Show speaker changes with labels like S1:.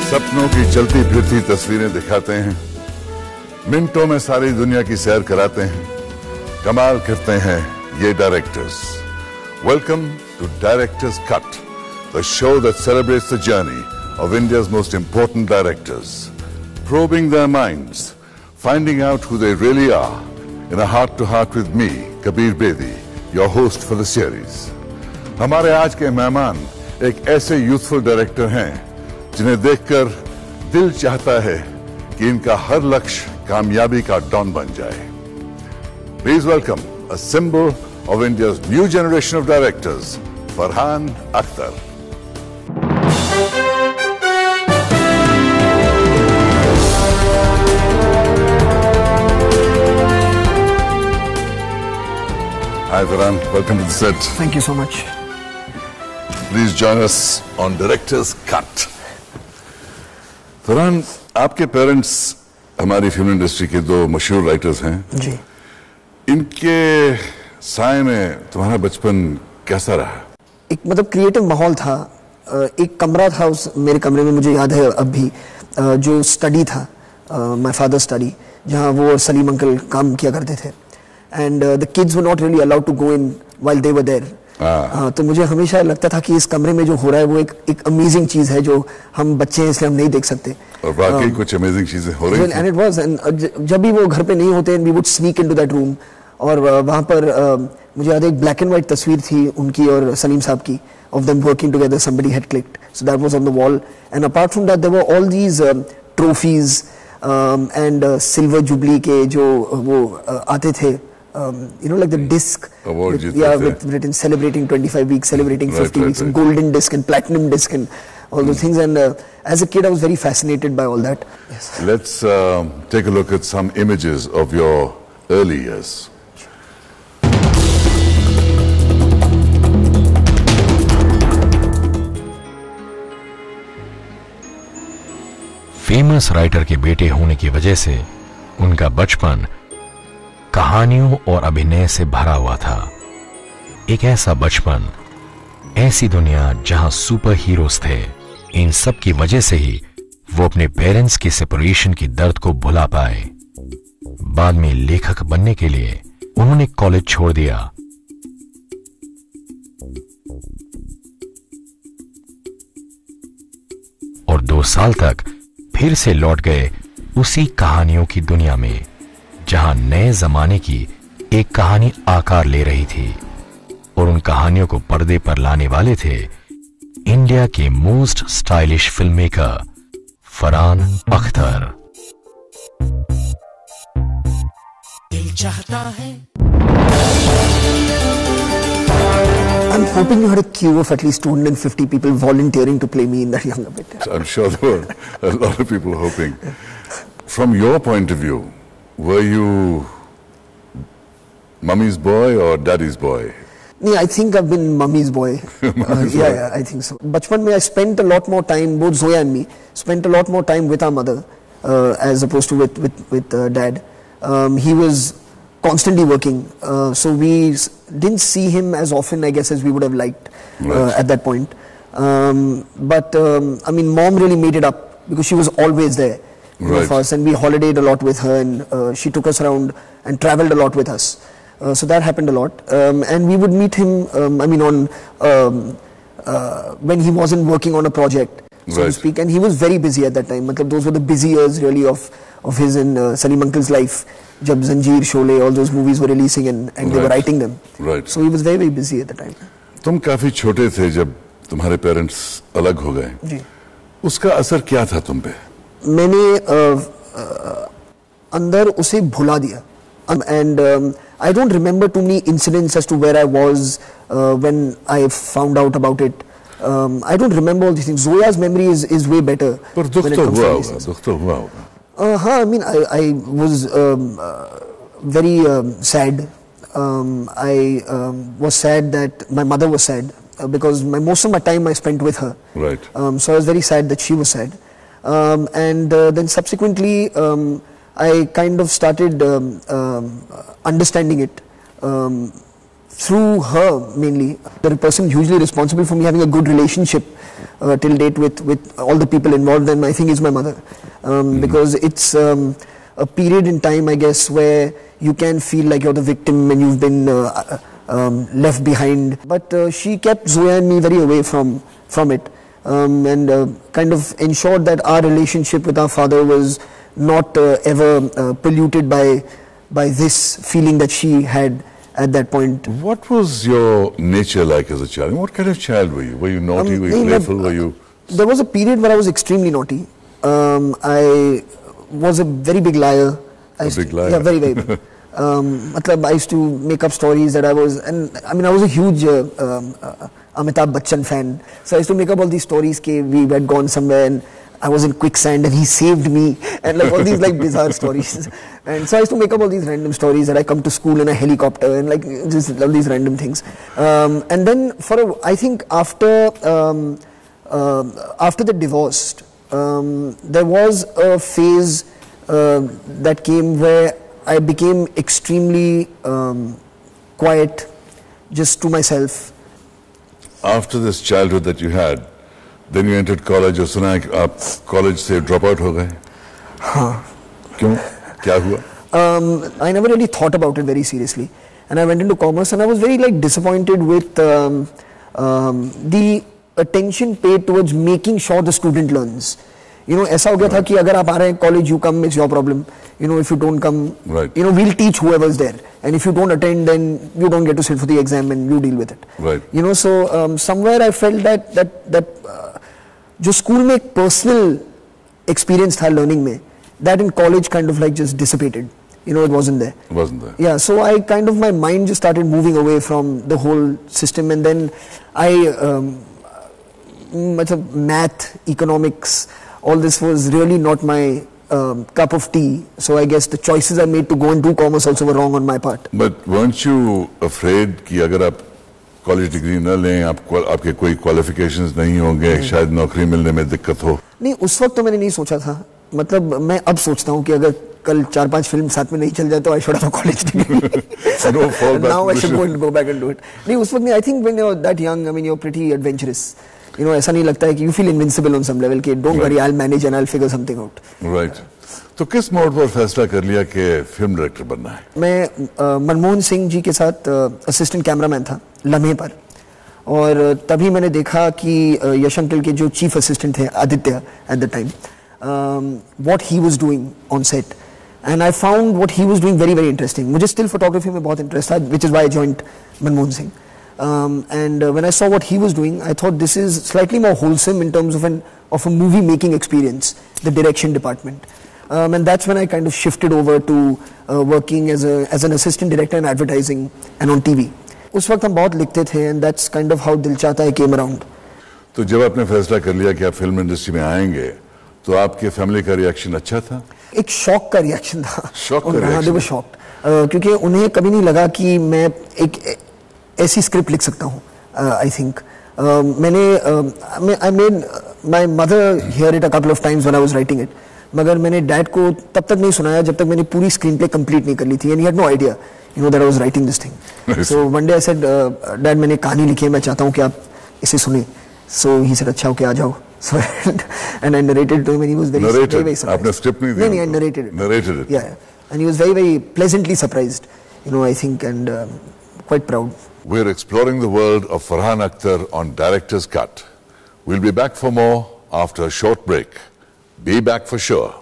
S1: सपनों की चलती फिरती तस्वीरें दिखाते हैं, मिनटों में सारी दुनिया की सैर कराते हैं, कमाल करते हैं ये directors. Welcome to Director's Cut, the show that celebrates the journey of India's most important directors, probing their minds, finding out who they really are, in a heart-to-heart with me, Kabir Bedi, your host for the series. हमारे आज के मेहमान एक ऐसे youthful director हैं जिन्हें देखकर दिल चाहता है कि इनका हर लक्ष्य कामयाबी का डॉन बन जाए। Please welcome a symbol of India's new generation of directors, Farhan Akhtar. Hi Farhan, welcome to the set.
S2: Thank you so much.
S1: Please join us on Director's Cut. Farhan, आपके पेरेंट्स हमारी film industry के दो मशहूर writers हैं
S2: जी।
S1: इनके साए में तुम्हारा बचपन कैसा रहा?
S2: एक मतलब क्रिएटिव माहौल था। एक कमरा था उस मेरे कमरे में, मुझे याद है अब भी, जो स्टडी था, माय फादर स्टडी, जहाँ वो और सलीम अंकल काम किया करते थे। And the kids were not really allowed to go in while they were there. तो मुझे हमेशा लगता था कि इस कमरे में जो हो रहा है वो एक अमेजिंग चीज है जो हम बच्चे हैं इसलिए हम नहीं देख सकते।
S1: और वाकई कुछ अमेजिंग चीजें हो रही थी।
S2: एंड इट वाज, एंड जब भी वो घर पे नहीं होते and we would sneak into that room, और वहाँ पर मुझे याद है एक ब्लैक एंड व्हाइट तस्वीर थी उनकी और सलीम साहब की, of them working together. Somebody had clicked, so that was on the wall. And apart from that, there were all these trophies and silver jubilee के जो वो आते थे, you know, like the disc, with written celebrating 25 weeks, celebrating 50 weeks, and golden disc and platinum disc and all those things. And as a kid, I was very fascinated by all that. Yes.
S1: Let's take a look at some images of your early years.
S3: Famous writer के बेटे होने की वजह से उनका बचपन कहानियों और अभिनय से भरा हुआ था। एक ऐसा बचपन, ऐसी दुनिया जहां सुपर हीरोज थे। इन सब की वजह से ही वो अपने पेरेंट्स की सेपरेशन की दर्द को भुला पाए। बाद में लेखक बनने के लिए उन्होंने कॉलेज छोड़ दिया। और 2 साल तक फिर से लौट गए उसी कहानियों की दुनिया में, जहां नए जमाने की एक कहानी आकार ले रही थी। और उन कहानियों को पर्दे पर लाने वाले थे इंडिया के most stylish film maker Farhan Akhtar.
S2: दिल चाहता है। I'm hoping you had a queue of at least 250 people volunteering to play me in that younger bit.
S1: I'm sure there were a lot of people hoping. From your point of view, were you mummy's boy or daddy's boy?
S2: Yeah, I think I've been mummy's boy. Yeah, I think so. Bachpan mein I spent a lot more time, both Zoya and me, spent a lot more time with our mother as opposed to with dad. He was constantly working, so we didn't see him as often, I guess, as we would have liked at that point. But I mean, mom really made it up because she was always there with us, and we holidayed a lot with her, and she took us around and traveled a lot with us. So that happened a lot, and we would meet him. I mean, on when he wasn't working on a project, so to speak, and he was very busy at that time. Those were the busy years really of his and Salim Uncle's life. जब जंजीर, Sholay, all those movies were releasing and they were writing them. So he was very very busy at the time.
S1: तुम काफी छोटे थे जब तुम्हारे parents अलग हो गए।
S2: जी।
S1: उसका असर क्या था तुम पे?
S2: मैंने अंदर उसे भुला दिया। And I don't remember too many incidents as to where I was when I found out about it. I don't remember all these things. Zoya's memory is way better.
S1: पर दुख तो हुआ होगा, दुख तो हुआ होगा।
S2: हाँ, I mean, I was very sad. I was sad that my mother was sad because most of my time I spent with her.
S1: Right.
S2: So I was very sad that she was sad. And then subsequently, I kind of started understanding it through her mainly. The person hugely responsible for me having a good relationship till date with all the people involved, then I think is my mother, because it's a period in time, I guess, where you can feel like you're the victim and you've been left behind. But she kept Zoya and me very away from it, and kind of ensured that our relationship with our father was not ever polluted by this feeling that she had at that point.
S1: What was your nature like as a child? What kind of child were you? Were you naughty? Were you playful? Were you?
S2: There was a period where I was extremely naughty. I was a very big liar.
S1: A big liar?
S2: Yeah, very, very big. I used to make up stories that I was, and I mean, I was a huge Amitabh Bachchan fan. So I used to make up all these stories that we had gone somewhere and I was in quicksand and he saved me, and like all these like bizarre stories. And so I used to make up all these random stories that I come to school in a helicopter and like just all these random things. And then I think after the divorce, there was a phase that came where I became extremely quiet, just to myself.
S1: After this childhood that you had, then you entered college. और सुना है कि आप college से drop out हो गए.
S2: हाँ.
S1: क्यों? क्या हुआ?
S2: I never really thought about it very seriously, and I went into commerce, and I was very like disappointed with the attention paid towards making sure the student learns. You know, ऐसा हो गया था कि अगर आप आ रहे हैं college, you come, it's your problem. You know, if you don't come,
S1: right,
S2: you know, we'll teach whoever's there, and if you don't attend, then you don't get to sit for the exam, and you deal with it.
S1: Right.
S2: You know, so somewhere I felt that जो school में एक personal experience था learning में, that in college kind of like just dissipated. You know, it wasn't there.
S1: It wasn't there.
S2: Yeah, so I kind of, my mind just started moving away from the whole system, and then math, economics, all this was really not my cup of tea. So I guess the choices I made to go and do commerce also were wrong on my part.
S1: But weren't you afraid कि अगर आप college degree न लें, आपके कोई qualifications नहीं होंगे, शायद नौकरी मिलने में दिक्कत हो?
S2: नहीं, उस वक्त तो मैंने नहीं सोचा था. मतलब मैं अब सोचता हूँ कि अगर कल 4-5 फिल्म साथ में नहीं चल जाए तो I should have a college degree.
S1: No fallback.
S2: Now I should go back and do it. नहीं, उस वक्त नहीं. I think when you're that young, I mean, you're pretty adventurous. You know, ऐसा नहीं लगता है कि you feel invincible on some level कि don't worry, I'll manage and I'll figure something out.
S1: Right. तो किस मोड पर फैसला कर लिया कि फिल्म डायरेक्टर बनना है?
S2: मैं मनमोहन सिंह जी के साथ असिस्टेंट कैमरामैन था लम्हे पर, और तभी मैंने देखा कि यश अंकल के जो चीफ असिस्टेंट थे Aditya at the time, what he was doing on set, and I found what he was doing very very interesting. मुझे स्टिल फोटोग्राफी में बहुत इंटरेस्ट था, which is why I joined Manmohan Singh. And when I saw what he was doing, I thought this is slightly more wholesome in terms of a movie making experience, the direction department. And that's when I kind of shifted over to working as an assistant director in advertising and on TV. उस वक्त हम बहुत लिखते थे, and that's kind of how दिल चाहता है came around.
S1: तो जब आपने फैसला कर लिया कि आप फिल्म इंडस्ट्री में आएंगे, तो आपके फैमिली का रिएक्शन अच्छा था?
S2: एक शॉक का रिएक्शन था.
S1: शॉक का रिएक्शन?
S2: they were shocked. क्योंकि उन्हें कभी नहीं लगा कि मैं एक ऐसी स्क्रिप्ट लिख सकता हूँ. I think I made my mother hear it a couple of times when I was writing it. मगर मैंने डैड को तब तक नहीं सुनाया जब तक मैंने पूरी स्क्रीन प्ले कंप्लीट नहीं कर ली थी, and he had no idea, you know, that I was writing this thing. So one day I said, Dad, मैंने कहानी लिखी है, मैं चाहता हूँ कि आप इसे सुने. So he said, अच्छा okay, आ जाओ. So and I narrated to him, and he was very surprised.
S1: आपने स्क्रिप्ट नहीं दिया?
S2: नहीं, I narrated it.
S1: Narrated it.
S2: Yeah, and he was very very pleasantly surprised, you know, I think, and quite proud.
S1: We're exploring the world of Farhan Akhtar on Director's Cut. We'll be back for more after a short break. Be back for sure.